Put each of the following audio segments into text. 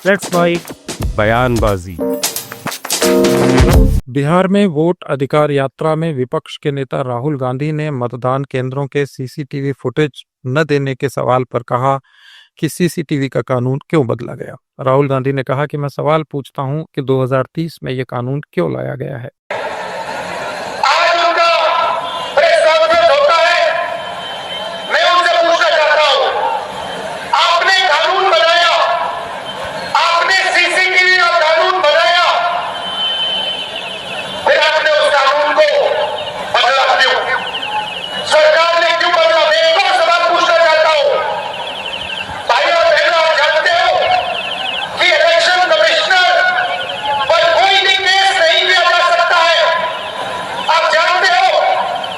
Let's bike बयानबाजी। बिहार में vote अधिकार यात्रा में विपक्ष के नेता राहुल गांधी ने मतदान केंद्रों के सीसीटीवी फुटेज न देने के सवाल पर कहा कि सीसीटीवी का कानून क्यों बदला गया। राहुल गांधी ने कहा कि मैं सवाल पूछता हूं कि 2030 में यह कानून क्यों लाया गया है। आज उनका प्रेस कॉन्फ्रेंस होता है, मैं उनसे पूछना चाहता हूं, आपने कानून बनाया, आपने सीसीटीवी का कानून बनाया, फिर आपने उस कानून को बदला क्यों? सरकार ने क्यों बदला? मैं एक और सवाल पूछना चाहता हूं, भाई और बहनों, आप जानते हो कि इलेक्शन कमिश्नर पर कोई भी केस नहीं लिया जा सकता है। आप जानते हो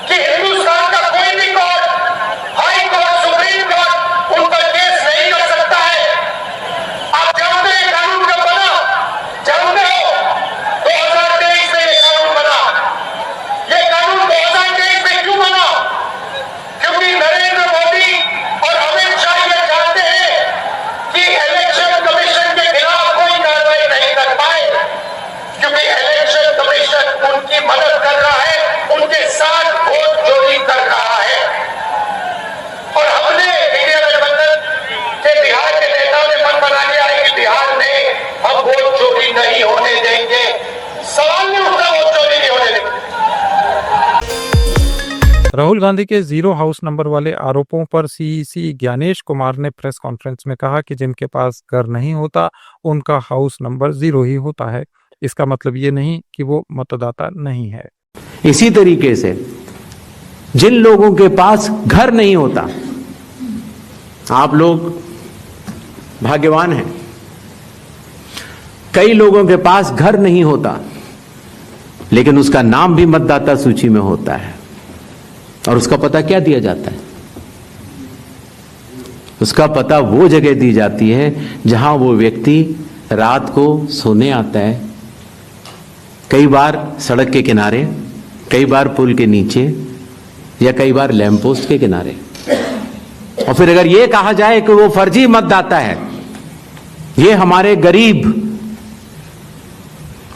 कि हिंदुस्तान का कोई भी court, high court, supreme court उन पर केस नहीं कर सकता है। आप जानते हैं कानून कब बना? जानते हो 2023 में ये कानून बना। ये कानून 2023 में क्यों बना? क्योंकि नरेंद्र मोदी और अमित शाह ये जानते हैं कि इलेक्शन कमीशन के खिलाफ कोई कार्रवाई नहीं कर पाए, क्योंकि इलेक्शन कमीशन उनकी मदद कर रहा है, उनके साथ वोट चोरी कर रहा है। और हमने इंडिया गठबंधन के बिहार के नेता ने मन बना लिया है कि बिहार में हम वोट चोरी नहीं होने देंगे। सवाल नहीं उठा, वोट चोरी नहीं होने देंगे। राहुल गांधी के जीरो हाउस नंबर वाले आरोपों पर सीईसी ज्ञानेश कुमार ने प्रेस कॉन्फ्रेंस में कहा कि जिनके पास घर नहीं होता उनका हाउस नंबर 0 ही होता है। इसका मतलब ये नहीं कि वो मतदाता नहीं है। इसी तरीके से जिन लोगों के पास घर नहीं होता, आप लोग भाग्यवान हैं, कई लोगों के पास घर नहीं होता लेकिन उसका नाम भी मतदाता सूची में होता है। और उसका पता क्या दिया जाता है? उसका पता वो जगह दी जाती है जहां वो व्यक्ति रात को सोने आता है, कई बार सड़क के किनारे, कई बार पुल के नीचे, या कई बार लैंप पोस्ट के किनारे। और फिर अगर ये कहा जाए कि वो फर्जी मतदाता है, ये हमारे गरीब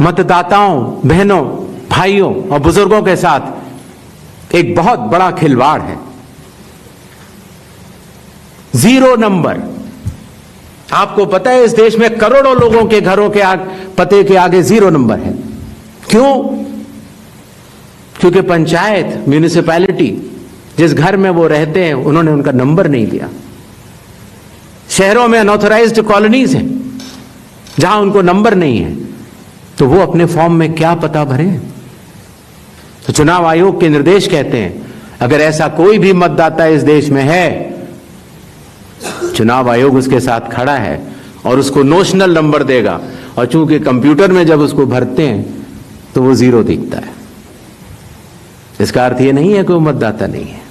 मतदाताओं, बहनों, भाइयों और बुजुर्गों के साथ एक बहुत बड़ा खिलवाड़ है। 0 नंबर। आपको पता है इस देश में करोड़ों लोगों के घरों के पते के आगे 0 नंबर है। क्यों? क्योंकि पंचायत, म्यूनिसिपैलिटी, जिस घर में वो रहते हैं उन्होंने उनका नंबर नहीं दिया। शहरों में अनऑथराइज्ड कॉलोनीज हैं जहां उनको नंबर नहीं है, तो वो अपने फॉर्म में क्या पता भरें? तो चुनाव आयोग के निर्देश कहते हैं अगर ऐसा कोई भी मतदाता इस देश में है, चुनाव आयोग उसके साथ खड़ा है और उसको नोशनल नंबर देगा। और चूंकि कंप्यूटर में जब उसको भरते हैं तो वो 0 दिखता है। इसका अर्थ ये नहीं है कि वो मतदाता नहीं है।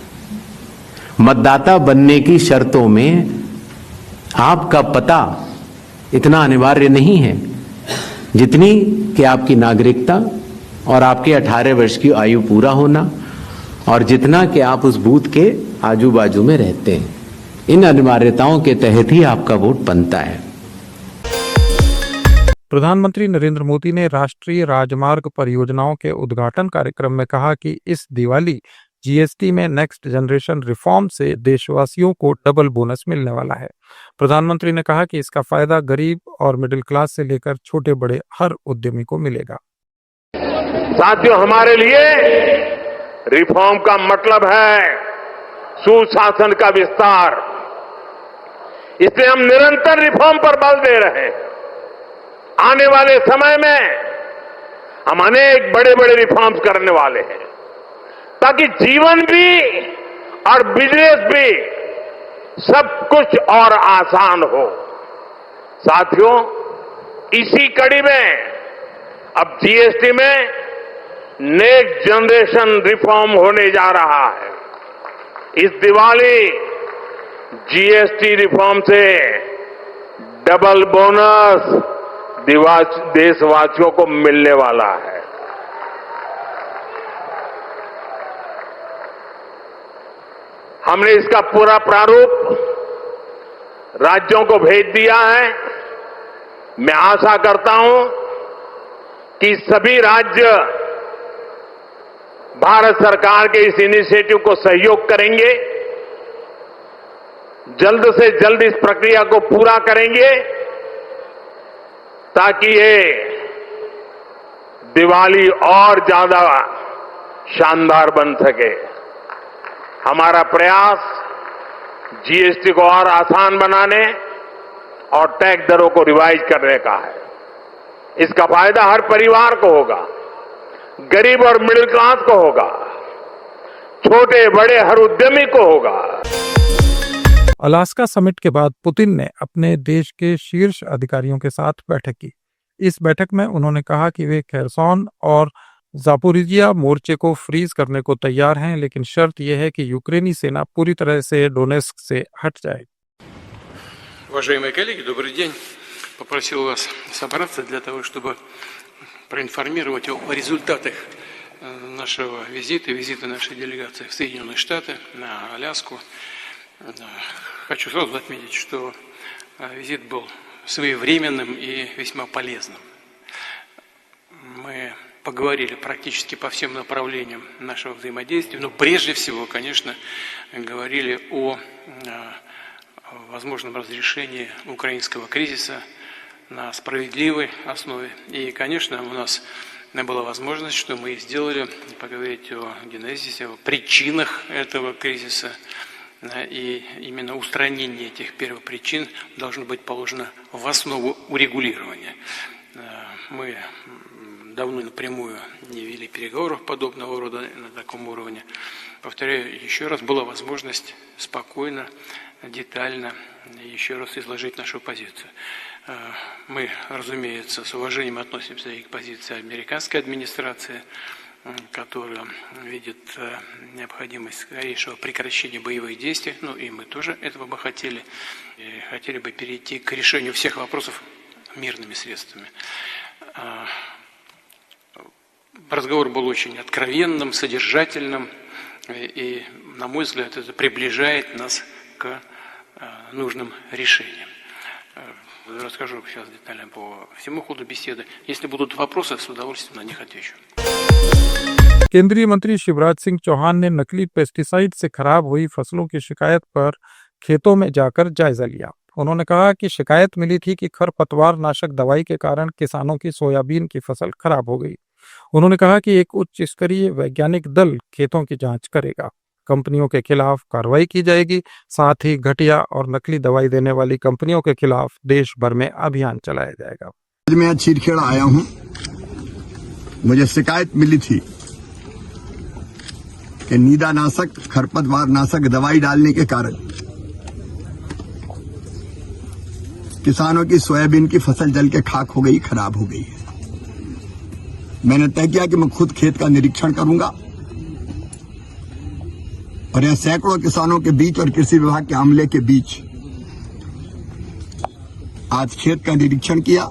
मतदाता बनने की शर्तों में आपका पता इतना अनिवार्य नहीं है जितनी कि आपकी नागरिकता और आपके 18 वर्ष की आयु पूरा होना, और जितना कि आप उस बूथ के आजू बाजू में रहते हैं। इन अनिवार्यताओं के तहत ही आपका वोट बनता है। प्रधानमंत्री नरेंद्र मोदी ने राष्ट्रीय राजमार्ग परियोजनाओं के उद्घाटन कार्यक्रम में कहा कि इस दिवाली जीएसटी में नेक्स्ट जनरेशन रिफॉर्म से देशवासियों को डबल बोनस मिलने वाला है। प्रधानमंत्री ने कहा कि इसका फायदा गरीब और मिडिल क्लास से लेकर छोटे बड़े हर उद्यमी को मिलेगा। साथियों, हमारे लिए रिफॉर्म का मतलब है सुशासन का विस्तार। इसलिए हम निरंतर रिफॉर्म पर बल दे रहे हैं। आने वाले समय में हम अनेक बड़े बड़े रिफॉर्म्स करने वाले हैं ताकि जीवन भी और बिजनेस भी सब कुछ और आसान हो। साथियों, इसी कड़ी में अब जीएसटी में नेक्स्ट जनरेशन रिफॉर्म होने जा रहा है। इस दिवाली जीएसटी रिफॉर्म से डबल बोनस देशवासियों को मिलने वाला है। हमने इसका पूरा प्रारूप राज्यों को भेज दिया है मैं आशा करता हूं कि सभी राज्य भारत सरकार के इस इनिशिएटिव को सहयोग करेंगे, जल्द से जल्द इस प्रक्रिया को पूरा करेंगे ताकि ये दिवाली और ज्यादा शानदार बन सके। हमारा प्रयास जीएसटी को और आसान बनाने और टैक्स दरों को रिवाइज करने का है। इसका फायदा हर परिवार को होगा, गरीब और मिडिल क्लास को होगा, छोटे बड़े हर उद्यमी को होगा। अलास्का समिट के बाद पुतिन ने अपने देश के शीर्ष अधिकारियों के साथ बैठक की। इस बैठक में उन्होंने कहा कि वे खेरसॉन और जापोरिजिया मोर्चे को फ्रीज करने को तैयार हैं, लेकिन शर्त यह है कि यूक्रेनी सेना पूरी तरह से डोनेस्क से हट जाए। Уважаемые коллеги, добрый день. Попросил вас собраться для того, чтобы проинформировать о результатах нашего визита нашей делегации в Соединенные Штаты, на Аляску. Хочу сразу отметить, что визит был своевременным и весьма полезным. Мы поговорили практически по всем направлениям нашего взаимодействия, но прежде всего, конечно, говорили о возможном разрешении украинского кризиса на справедливой основе. И, конечно, у нас была возможность, что мы и сделали, поговорить о генезисе, о причинах этого кризиса. И именно устранение этих первопричин должно быть положено в основу урегулирования. Мы давно напрямую не вели переговоров подобного рода на таком уровне. Повторяю еще раз, была возможность спокойно, детально еще раз изложить нашу позицию. Мы, разумеется, с уважением относимся и к позиции американской администрации, которая видит необходимость скорейшего прекращения боевых действий. Ну и мы тоже этого бы хотели. И хотели бы перейти к решению всех вопросов мирными средствами. Разговор был очень откровенным, содержательным. И, на мой взгляд, это приближает нас к нужным решениям. Расскажу сейчас детально по всему ходу беседы. Если будут вопросы, с удовольствием на них отвечу. केंद्रीय मंत्री शिवराज सिंह चौहान ने नकली पेस्टिसाइड से खराब हुई फसलों की शिकायत पर खेतों में जाकर जायजा लिया। उन्होंने कहा कि शिकायत मिली थी कि खरपतवार नाशक दवाई के कारण किसानों की सोयाबीन की फसल खराब हो गई। उन्होंने कहा कि एक उच्च स्तरीय वैज्ञानिक दल खेतों की जांच करेगा, कंपनियों के खिलाफ कार्रवाई की जाएगी, साथ ही घटिया और नकली दवाई देने वाली कंपनियों के खिलाफ देश भर में अभियान चलाया जाएगा। मैं छीरखेड़ा आया हूं, मुझे शिकायत मिली थी कि नीदानाशक, खरपतवार नाशक दवाई डालने के कारण किसानों की सोयाबीन की फसल जल के खाक हो गई, खराब हो गई है। मैंने तय किया कि मैं खुद खेत का निरीक्षण करूंगा और यह सैकड़ों किसानों के बीच और कृषि विभाग के अमले के बीच आज खेत का निरीक्षण किया।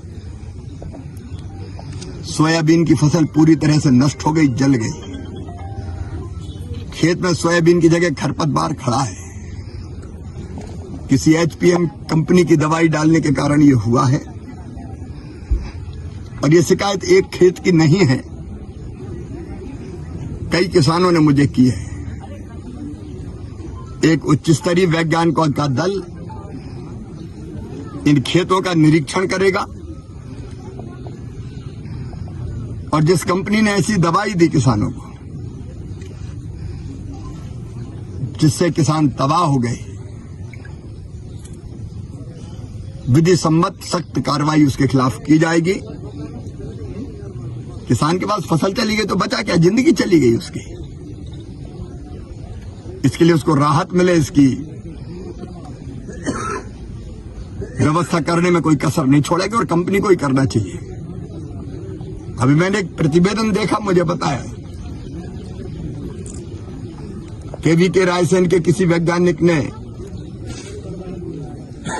सोयाबीन की फसल पूरी तरह से नष्ट हो गई, जल गई। खेत में सोयाबीन की जगह खरपतवार खड़ा है। किसी एचपीएम कंपनी की दवाई डालने के कारण यह हुआ है और यह शिकायत एक खेत की नहीं है, कई किसानों ने मुझे की है। एक उच्च स्तरीय वैज्ञानिकों का दल इन खेतों का निरीक्षण करेगा और जिस कंपनी ने ऐसी दवाई दी किसानों को जिससे किसान तबाह हो गए, विधि सम्मत सख्त कार्रवाई उसके खिलाफ की जाएगी। किसान के पास फसल चली गई तो बचा क्या, जिंदगी चली गई उसकी। इसके लिए उसको राहत मिले, इसकी व्यवस्था करने में कोई कसर नहीं छोड़ेगी और कंपनी को ही करना चाहिए। अभी मैंने एक प्रतिवेदन देखा, मुझे बताया केवीके रायसेन के किसी वैज्ञानिक ने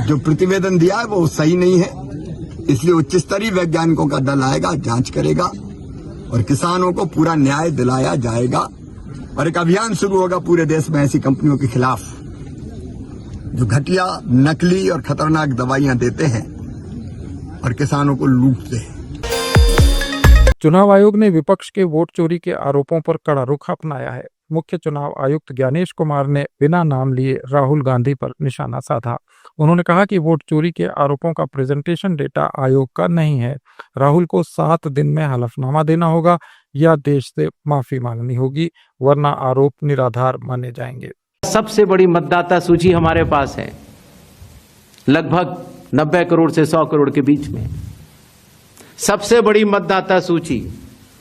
जो प्रतिवेदन दिया है वो सही नहीं है, इसलिए उच्च स्तरीय वैज्ञानिकों का दल आएगा, जांच करेगा और किसानों को पूरा न्याय दिलाया जाएगा और एक अभियान शुरू होगा पूरे देश में ऐसी कंपनियों के खिलाफ जो घटिया, नकली और खतरनाक दवाइयां देते हैं और किसानों को लूटते हैं। चुनाव आयोग ने विपक्ष के वोट चोरी के आरोपों पर कड़ा रुख अपनाया है। मुख्य चुनाव आयुक्त ज्ञानेश कुमार ने बिना नाम लिए राहुल गांधी पर निशाना साधा। उन्होंने कहा कि वोट चोरी के आरोपों का प्रेजेंटेशन डेटा आयोग का नहीं है। राहुल को 7 दिन में हलफनामा देना होगा या देश से माफी मांगनी होगी, वरना आरोप निराधार माने जाएंगे। सबसे बड़ी मतदाता सूची हमारे पास है, लगभग 90 करोड़ से 100 करोड़ के बीच में। सबसे बड़ी मतदाता सूची,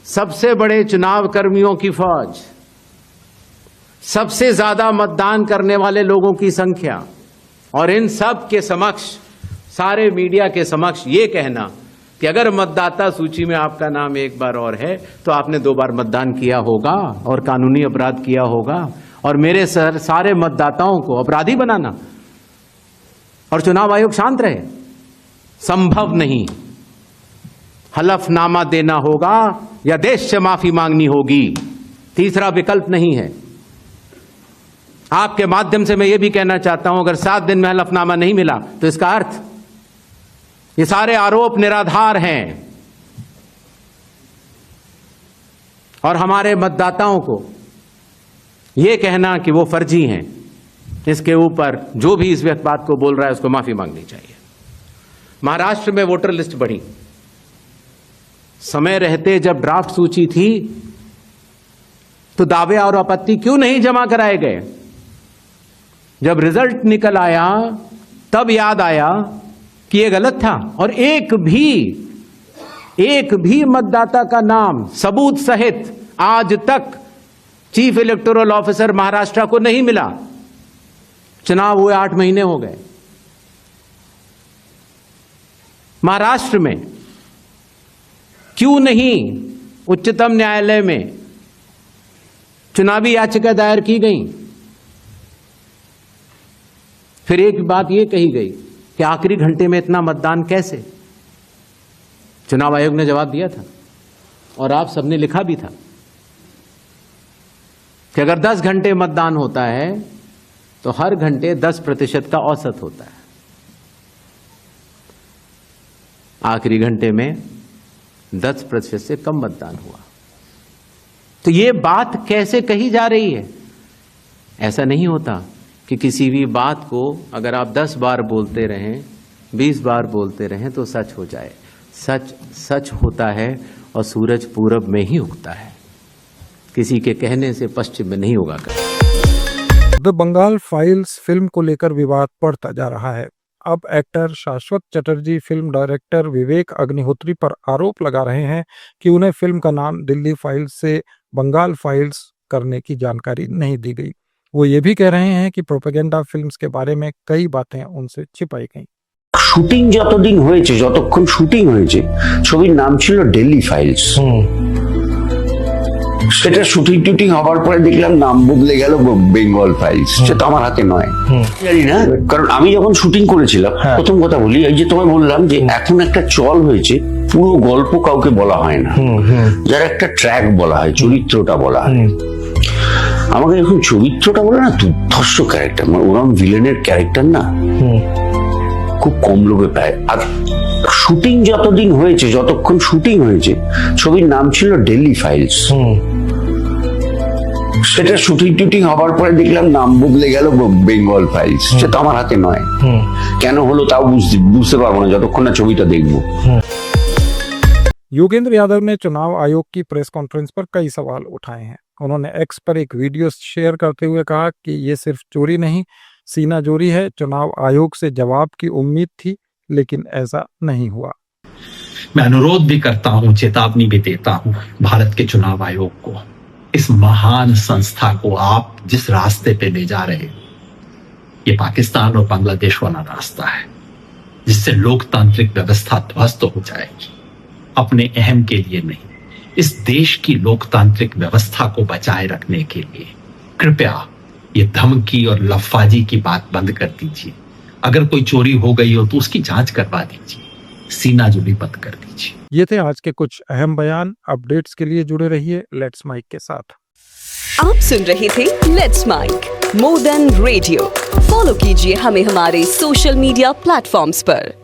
सबसे बड़े चुनाव कर्मियों की फौज, सबसे ज्यादा मतदान करने वाले लोगों की संख्या, और इन सब के समक्ष, सारे मीडिया के समक्ष ये कहना कि अगर मतदाता सूची में आपका नाम एक बार और है तो आपने 2 बार मतदान किया होगा और कानूनी अपराध किया होगा, और मेरे सारे मतदाताओं को अपराधी बनाना और चुनाव आयोग शांत रहे, संभव नहीं। हलफनामा देना होगा या देश से माफी मांगनी होगी, तीसरा विकल्प नहीं है। आपके माध्यम से मैं यह भी कहना चाहता हूं, अगर 7 दिन में हलफनामा नहीं मिला तो इसका अर्थ ये सारे आरोप निराधार हैं, और हमारे मतदाताओं को यह कहना कि वो फर्जी हैं, इसके ऊपर जो भी इस बात को बोल रहा है उसको माफी मांगनी चाहिए। महाराष्ट्र में वोटर लिस्ट बढ़ी, समय रहते जब ड्राफ्ट सूची थी तो दावे और आपत्ति क्यों नहीं जमा कराए गए? जब रिजल्ट निकल आया तब याद आया कि ये गलत था, और एक भी मतदाता का नाम सबूत सहित आज तक चीफ इलेक्टोरल ऑफिसर महाराष्ट्र को नहीं मिला। चुनाव हुए 8 महीने हो गए। महाराष्ट्र में क्यों नहीं उच्चतम न्यायालय में चुनावी याचिका दायर की गई? फिर एक बात यह कही गई कि आखिरी घंटे में इतना मतदान कैसे? चुनाव आयोग ने जवाब दिया था और आप सबने लिखा भी था कि अगर 10 घंटे मतदान होता है तो हर घंटे 10% का औसत होता है। आखिरी घंटे में 10% से कम मतदान हुआ। तो ये बात कैसे कही जा रही है? ऐसा नहीं होता कि किसी भी बात को अगर आप 10 बार बोलते रहें, 20 बार बोलते रहें तो सच हो जाए। सच सच होता है और सूरज पूरब में ही उगता है, किसी के कहने से पश्चिम में नहीं उगा कर। द बंगाल फाइल्स फिल्म को लेकर विवाद बढ़ता जा रहा है। अब एक्टर शाश्वत चटर्जी फिल्म डायरेक्टर विवेक अग्निहोत्री पर आरोप लगा रहे हैं कि उन्हें फिल्म का नाम दिल्ली फाइल्स से बंगाल फाइल्स करने की जानकारी नहीं दी गई। वो ये भी कह रहे हैं कि प्रोपेगेंडा फिल्म्स के बारे में कई बातें उनसे छिपाई गई। শুটিং যতদিন হয়েছে, যতক্ষণ শুটিং হয়েছে, ছবির নাম ছিল দিল্লি ফাইলস। সেটা শুটিং টুটিং হবার পরে দেখলাম নাম বদলে গেল বেঙ্গল ফাইলস। সেটা আমার হাতে নয়, জানি না, কারণ আমি যখন শুটিং করেছিলাম, প্রথম কথা বলি, এই যে তোমায় বললাম যে এখন একটা চল হয়েছে, পুরো গল্প কাউকে বলা হয় না, যার একটা ট্র্যাক বলা হয়, চরিত্রটা বলা হয়। আমাকে যখন চরিত্রটা বলে না, দুর্ধর্ষ ক্যারেক্টার, মানে ওরম ভিলেনের ক্যারেক্টার না খুব কম লোকে পায়। আর শুটিং যতদিন হয়েছে, যতক্ষণ শুটিং হয়েছে, ছবির নাম ছিল দিল্লি ফাইলস। সেটা শুটিং টুটিং হবার পরে দেখলাম নাম বদলে গেল বেঙ্গল ফাইলস। সেটা আমার হাতে নয়, কেন হলো তাও বুঝতে পারবো না যতক্ষণ না ছবিটা দেখবো। योगेंद्र यादव ने चुनाव आयोग की प्रेस कॉन्फ्रेंस पर कई सवाल उठाए हैं। उन्होंने एक्स पर एक वीडियो शेयर करते हुए कहा कि ये सिर्फ चोरी नहीं, सीना जोरी है। चुनाव आयोग से जवाब की उम्मीद थी, लेकिन ऐसा नहीं हुआ। मैं अनुरोध भी करता हूं, चेतावनी भी देता हूं भारत के चुनाव आयोग को, इस महान संस्था को आप जिस रास्ते पे ले जा रहे, ये पाकिस्तान और बांग्लादेश वाला रास्ता है, जिससे लोकतांत्रिक व्यवस्था ध्वस्त हो जाएगी। अपने अहम के लिए नहीं, इस देश की लोकतांत्रिक व्यवस्था को बचाए रखने के लिए कृपया ये धमकी और लफाजी की बात बंद कर दीजिए। अगर कोई चोरी हो गई हो तो उसकी जांच करवा दीजिए, सीना जोड़ी बंद कर दीजिए। ये थे आज के कुछ अहम बयान। अपडेट्स के लिए जुड़े रहिए लेट्स माइक के साथ। आप सुन रहे थे let's mic more than radio. Follow कीजिए हमें हमारे सोशल मीडिया प्लेटफॉर्म्स पर।